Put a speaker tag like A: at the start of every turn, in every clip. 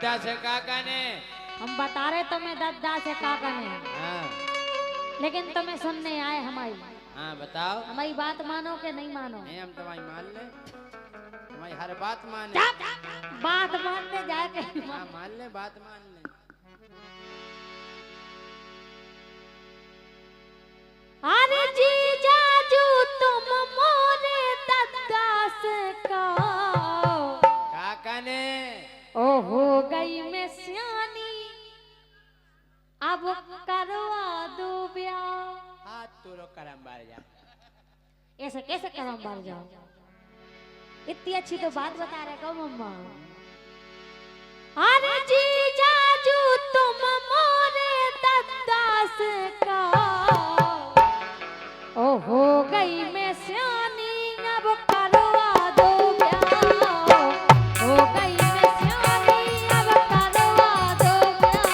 A: दादा से काका ने।
B: हम बता रहे तुम्हें दादा से काका ने।
A: हाँ।
B: लेकिन तुम्हें सुनने आए हमारी।
A: हाँ बताओ।
B: हमारी बात मानो कि नहीं मानो?
A: नहीं हम तुम्हारी मान ले, तुम्हारी हर बात माने।
B: बात मानने जाके।
A: हाँ मान ले, बात मान ले।
B: अरे जीजाजू तुम मोरे दादा से कहो।
A: काका ने।
B: ओ हो गई मैं सियानी, अब करवा दो ब्याह।
A: हाथ तोड़ो करम बार जा।
B: ऐसे कैसे करम बार जाओ? इतनी अच्छी तो बात बता रहे कहो मम्मा। अरे जीजाजू तुम मोरे दादा से कहो। ओ हो गई मैं सियानी, अब करवा दो ब्याह। हो गई मैं सियानी, अब करवा दो
A: ब्याह।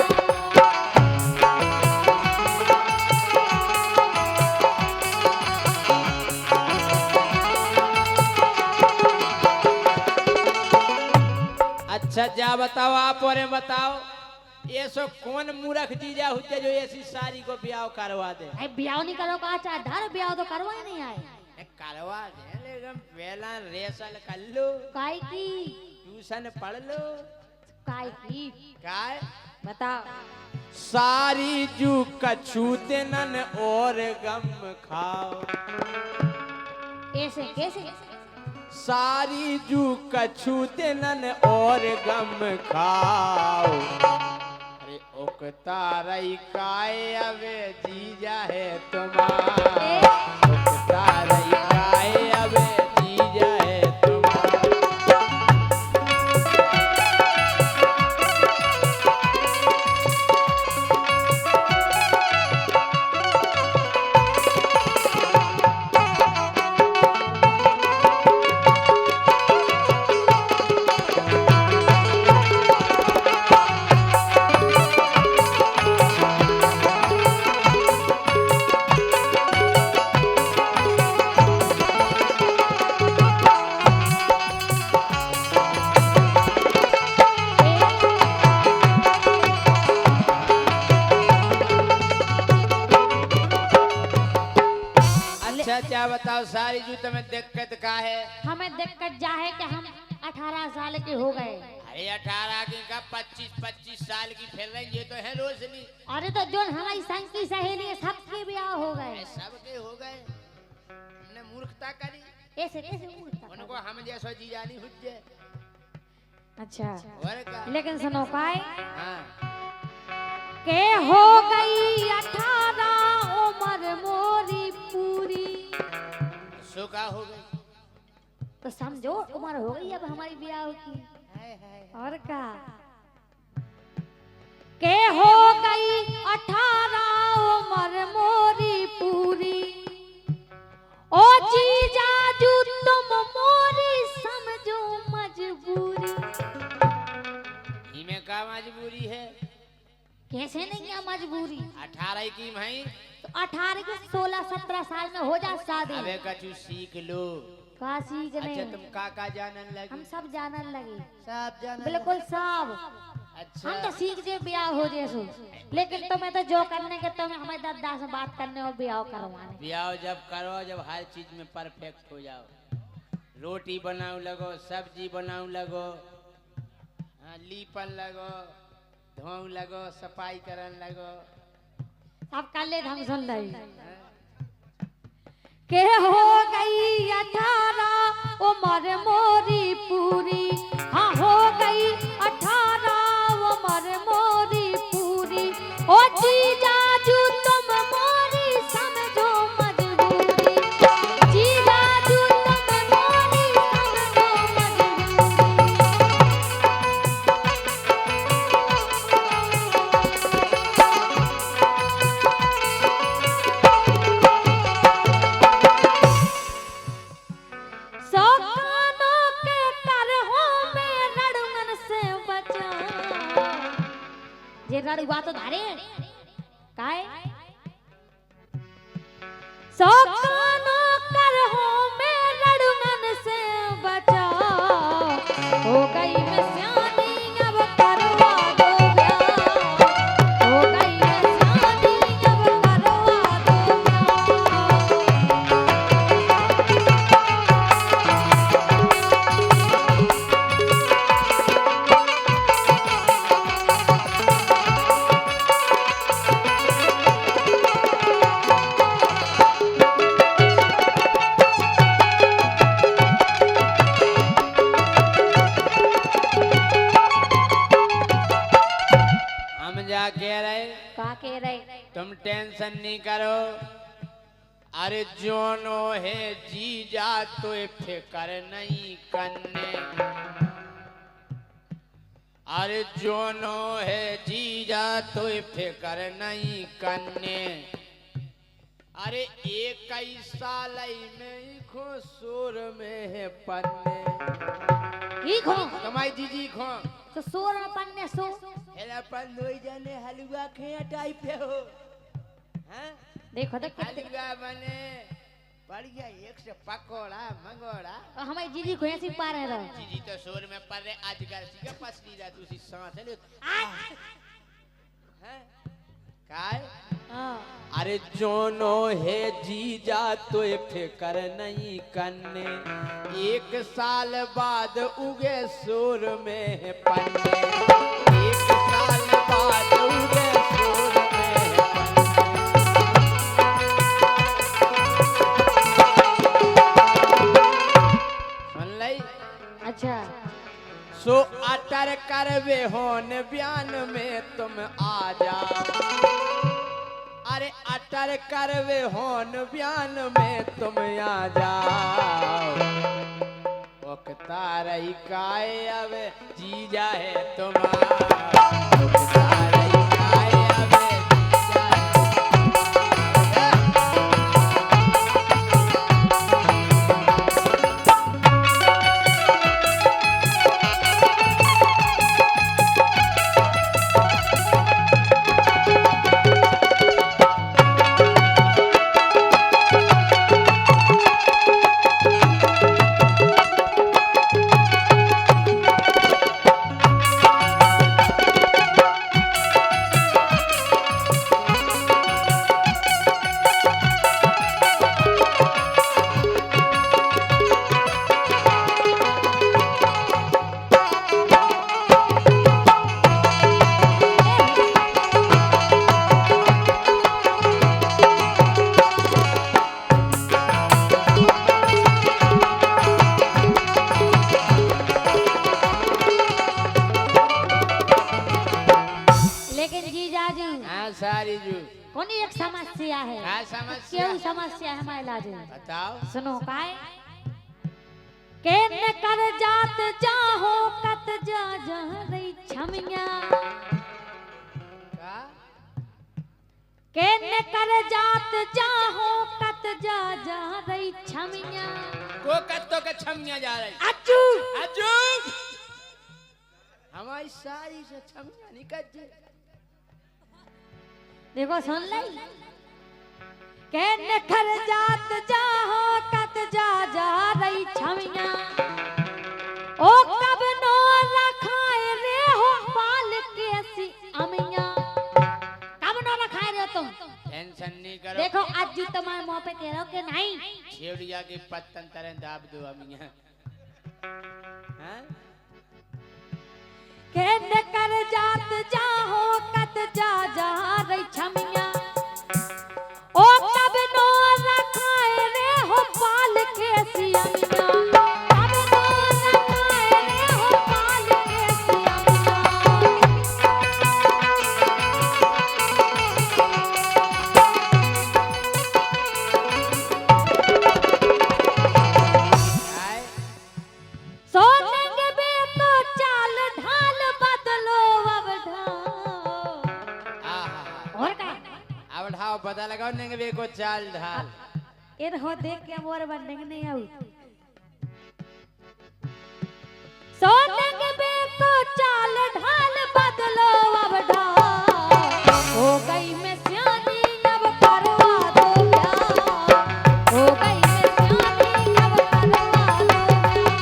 A: अच्छा जा बताओ, आप और बताओ, ये सो कौन मूर्ख जीजा हुए जो ऐसी सारी को ब्याह करवा दे?
B: अरे ब्याह नहीं करो का चाहे ढार ब्याह तो करवा ही नहीं आए।
A: करवा दे लेकिन पहला रेसल कर लो,
B: काय की
A: ट्यूशन पढ़ लो।
B: काय की
A: काय
B: बताओ?
A: सारी जू कछूते नन और गम खाओ।
B: कैसे कैसे?
A: सारी जू कछूते नन और गम खाओ। अरे उकता रही काय अबे जीजा है तुम्हारा। उकता रही काय अबे जीजा है तुम्हारा। क्या बताओ सारी जू तुम्हें दिक्कत का है?
B: हमें दिक्कत जा है कि हम 18 साल के हो गए।
A: अरे 18 की का 25 साल की फिर रही, ये तो है रोशनी।
B: अरे तो जो हमारी संग की सहेली है सबके ब्याह हो गए।
A: सबके हो गए, हमने मूर्खता करी।
B: ऐसे कैसे मूर्खता?
A: उनको हम जैसा जीजा नहीं हुज्जे।
B: अच्छा लेकिन सुनो काय।
A: हाँ।
B: के हो गई 18 उम्र मोरी पूरी।
A: सो का हो गई?
B: तो समझो उम्र हो गई अब हमारी ब्याह की। और का के हो गई 18 उम्र मोरी पूरी। ओ जीजाजू तुम मोरी समझो मजबूरी।
A: इमे का मजबूरी है?
B: कैसे नहीं है मजबूरी?
A: 18 की भाई
B: तो 18 के 16-17 साल में हो जा शादी।
A: अबे कछु सीख लो।
B: का सीखने?
A: अच्छा तुम काका जानन लगी?
B: हम सब जानन लगे।
A: सब जानन
B: बिल्कुल सब।
A: अच्छा
B: हम तो सीख जे ब्याह हो जैसो। लेकिन तुम्हें तो जो करने के तुम्हें हमारे दादा से बात करने और ब्याह करवाने।
A: ब्याह जब करो जब हर चीज में परफेक्ट हो जाओ। रोटी बनाऊ लगो, सब्जी बनाऊ लगो, लीपन लगो, धोऊ लगो, सफाई करन लगो।
B: सब कर ले हम सुन रही। के हो गई 18 उम्र मोरी पूरी। हाँ हो गई 18 उम्र मोरी पूरी। ओ जीजाजू तुम मोरी समझो मजबूरी। जीजाजू तुम मोरी समझो मजबूरी। ये रड़ुआ तो धारे काय सो कानो कर हो मैं लड़ुमन से बचा। हो गई मैं सियानी अब करवा
A: टेंशन नहीं करो। अरे जोनो है जीजा तो फिकर नहीं करने। अरे जोनो है जीजा तो फिकर नहीं करने। अरे एक ही साल में खो सोर में है पन्ने।
B: ई खो
A: तुम्हारी जीजी खो
B: तो सोर में पन्ने सो
A: एला पर लोई जाने हलवा खे टाइप पे हो। हैं
B: देखो तो कितने
A: हलवा बने बढ़िया एक से पकोड़ा मंगोड़ा।
B: हमारी जीजी को ऐसी पा रहे रहो।
A: जीजी तो सोर में पड़ रहे आजकल सीधा पसली जा तुसी सांस ले। हैं काय अरे जोनो है जीजा तो फिकर नहीं करने। एक साल बाद उगे सोर में है पन्ने। एक साल बाद उगे सोर में है पन्ने। सुन लई
B: अच्छा
A: सो अटर करवे होन बयान में तुम आ जाओ। अरे अटर करवे होन बयान में तुम आ जाओ। ओकता रही काय अब जीजा है तुम्हारा। ओकता रही काय अब जीजा है। सारी जो
B: कौन एक समस्या है।
A: क्या समस्या?
B: क्यों समस्या है हमारे लाज में?
A: बताओ।
B: सुनो काय के न कर जात जाहो कत जा जा रही छमिया।
A: का
B: के न कर जात जाहो कत जा जा रही छमिया।
A: को कत्तो के छमिया जा रही।
B: अज्जू
A: अज्जू हमारी सारी से छमिया निकल जे।
B: देखो सुन ले के न कर जात जाहो कत जा जा रही छमिया। ओ कब नो रखाए रे हो पाल के सी अमिया। कब नो रखाए रे तुम?
A: टेंशन नहीं करो।
B: देखो आज जो तुम्हारे मुंह पे कह रहा हो कि नहीं
A: छेड़िया के पत्तन तरह दाब दो अमिया। हैं
B: के न कर जात जाहो कत जा जा रही छमिया। ओ कब नो रखाए रे हो पाल के सी अमिया। कब नो रखाए रे हो पाल के सी अमिया।
A: काय
B: सोने के बे तो चाल ढाल बदलो अब ढाल।
A: आहा
B: और का
A: अब ढाओ पता लगाओ नेंगे बे को चाल ढाल।
B: ये हो देख के मोर बनने के नहीं आऊ। सोने के बे तो चाल ढाल बदलो अब ढाल। हो गई मैं सियानी अब करवा दो प्यार। हो गई मैं सियानी अब करवा दो प्यार।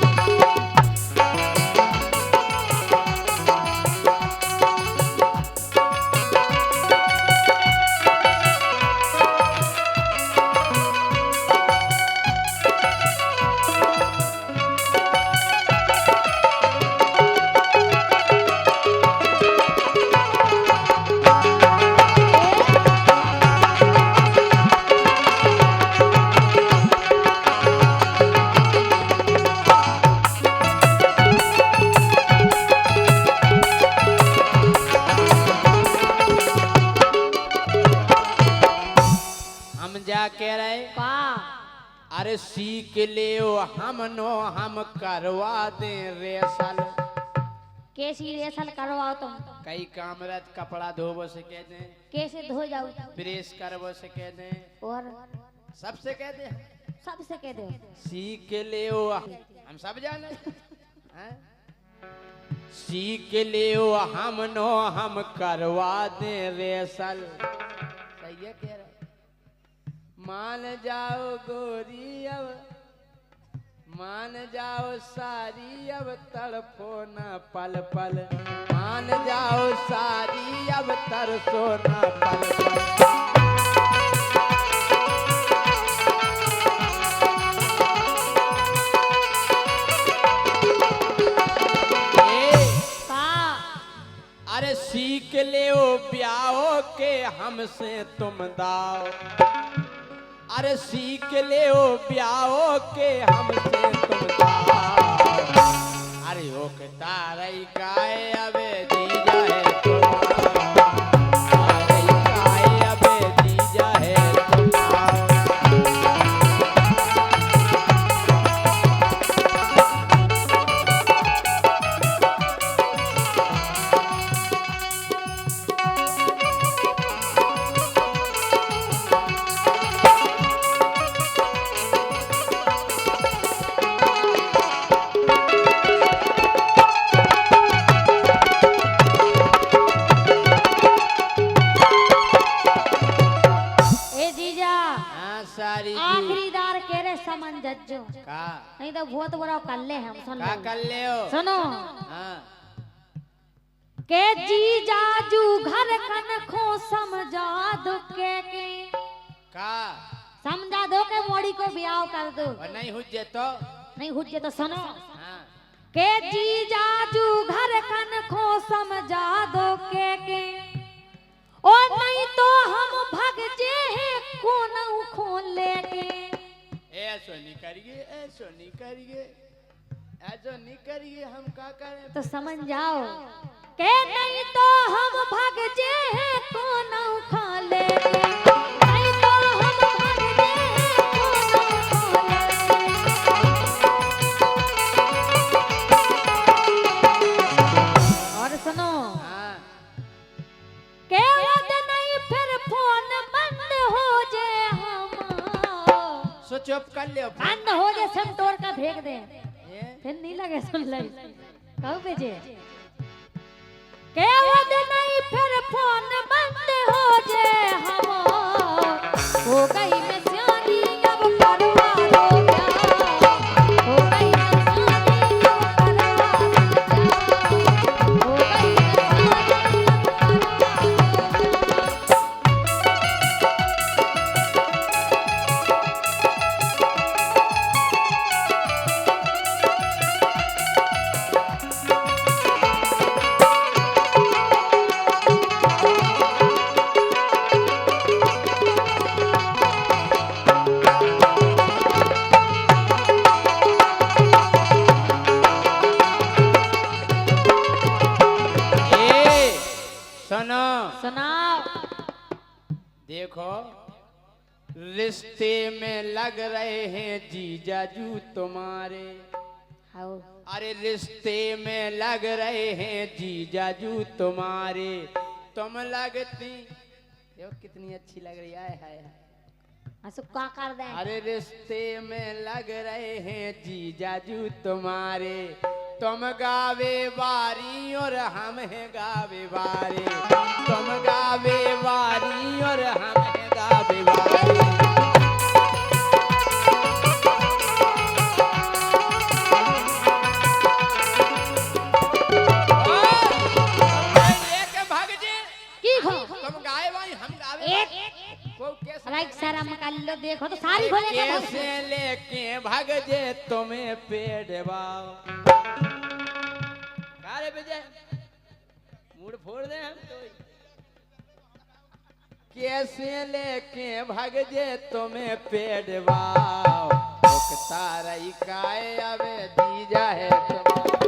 A: समझा कह रहे
B: का
A: अरे सीख ले हम नो हम करवा दे रेसल
B: कैसी रेसल करवाओ तुम
A: कई कामरत कपड़ा धोबो से कह दे
B: कैसे धो जाओ
A: प्रेस करबो से कह दे
B: और
A: सबसे कह दे
B: सबसे कह दो
A: सीख ले हम सब जाने हैं? सीख ले हम नो हम करवा दे रेसल सही है कह रहे मान जाओ गोरी अब मान जाओ सारी अब तड़फो न पल पल मान जाओ सारी अब तरसो न पल पल अरे सीख ले ब्याहो के हमसे तुम दाओ अरे सीख ले ब्याहो के हमसे तुम दाओ अरे ओ के तारई गाए अबे जीजा है तारई गाए अबे जीजा है
B: समझो
A: का
B: नहीं तो बहुत बड़ा कर ले हम सुन
A: का कर ले हो
B: सुनो
A: हाँ
B: के जी जाजू घर कन खो समझा दो के
A: का
B: समझा दो के मोड़ी को ब्याह कर दो
A: और नहीं हुज्जे तो
B: नहीं हुज्जे तो सुनो
A: हाँ
B: के जी जाजू घर कन खो समझा दो के और नहीं तो हम भग जे कोना खोल लेके
A: ऐसो नहीं करिए हम का करें
B: तो समझ जाओ के नहीं तो हम भग जे कोना खा लेके नहीं तो हम भग जे कोना और सुनो
A: हाँ
B: के वद नहीं फिर फोन बंद हो जे हम
A: सो चुप कर ले
B: बंद हो जे सब तोड़ का फेंक दे
A: ये
B: फिर नहीं लगे सुन ले कहू भेजे के वद नहीं फिर फोन बंद हो जे हम हो गई मैं सियानी अब करवा दो प्यार हो गई मैं सियानी अब करवा दो प्यार हो गई मैं सियानी अब करवा दो
A: सुनो
B: सुनाओ
A: देखो रिश्ते में लग रहे हैं जीजाजू तुम्हारे
B: आओ
A: अरे रिश्ते में लग रहे हैं जीजाजू तुम्हारे तुम लगती देखो कितनी अच्छी लग रही है हाय
B: असु का कर दे
A: अरे रिश्ते में लग रहे हैं जीजाजू तुम्हारे तुम गावे बारी और हम है गावे बारी तुम गावे बारी और हम है गावे बारी तुम गाए भाई हम गावे
B: एक लाइक शर्म कर लो देखो तो सारी खोले
A: कैसे लेके भाग जे तुम्हें पेड़वाओ कारे बेजे मूड फोड़ दे हम तो कैसे लेके भाग जे तुम्हें पेड़वाओ तारई काए अबे दीजा है तुम्हारा